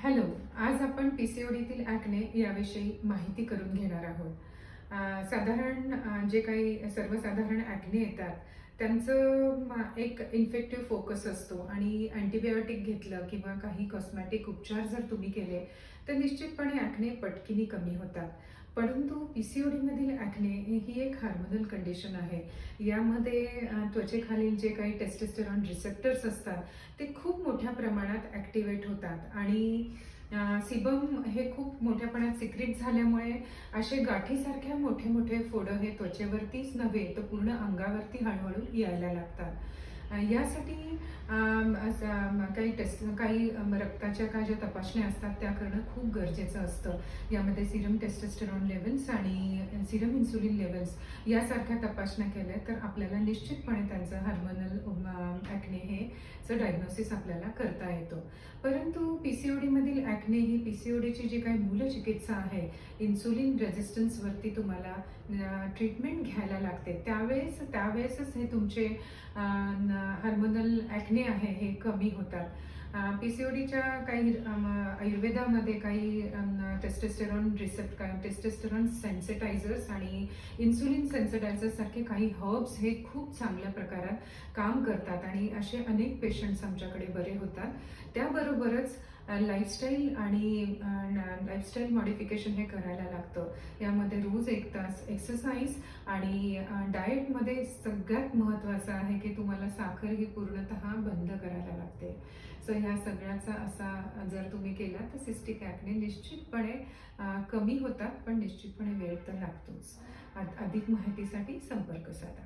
Hello. आज आपण पीसीओडीतील acne याविषयी माहिती करून घेणार आहोत. साधारण जे काही सर्वसाधारण ॲक्ने येतात त्यांचं एक इन्फेक्टिव्ह फोकस असतो आणि अँटीबायोटिक घेतलं किंवा काही कॉस्मॅटिक उपचार जर तुम्ही केले तर निश्चितपणे ॲक्ने पटकिनी कमी होतात. परंतु पीसीओडीमधील ॲक्ने ही एक हार्मोनल कंडिशन आहे. यामध्ये त्वचेखालील जे काही टेस्टोस्टेरॉन रिसेप्टर्स असतात ते खूप मोठ्या प्रमाणात ॲक्टिवेट होतात आणि सिबम हे खूप मोठ्या प्रमाणात सिक्रीट झाल्यामुळे असे गाठीसारख्या मोठे मोठे फोडं हे त्वचेवरतीच नव्हे तर पूर्ण अंगावरती हळूहळू यायला लागतात. यासाठी काही रक्ताच्या काय ज्या तपासण्या असतात त्या करणं खूप गरजेचं असतं. यामध्ये सिरम टेस्टोस्टेरॉन लेवल्स आणि सिरम इन्सुलिन लेवल्स यासारख्या तपासण्या केल्या तर आपल्याला निश्चितपणे त्यांचं हार्मोनल ॲक्ने हे डायग्नोसिस आपल्याला करता येतो. परंतु पीसीओडीमधील ॲक्ने ही पीसीओडीची जी काही मूल चिकित्सा आहे, इन्सुलिन रेझिस्टन्सवरती तुम्हाला ट्रीटमेंट घ्यायला लागते. त्यावेळेसच हे तुमचे हार्मोनल ॲक्ने आहे हे कमी होतात. पीसीओडीच्या काही आयुर्वेदामध्ये काही टेस्टोस्टेरॉन सेन्सिटायझर्स आणि इन्सुलिन सेन्सिटायझर्स सारखे काही हर्ब्स हे खूप चांगल्या प्रकारात काम करतात आणि असे अनेक पेशंट्स आमच्याकडे बरे होतात. त्याबरोबरच लाईफस्टाईल मॉडिफिकेशन हे करायला लागतं. यामध्ये रोज 1 तास एक्सरसाइज आणि डाएटमध्ये सगळ्यात महत्त्वाचं आहे की तुम्हाला साखर ही पूर्णतः बंद करायला लागते. सो ह्या सगळ्याचा असा जर तुम्ही केला तर सिस्टिक ॲक्ने निश्चितपणे कमी होतात, पण निश्चितपणे वेळ तर लागतोच. अधिक माहितीसाठी संपर्क साधा.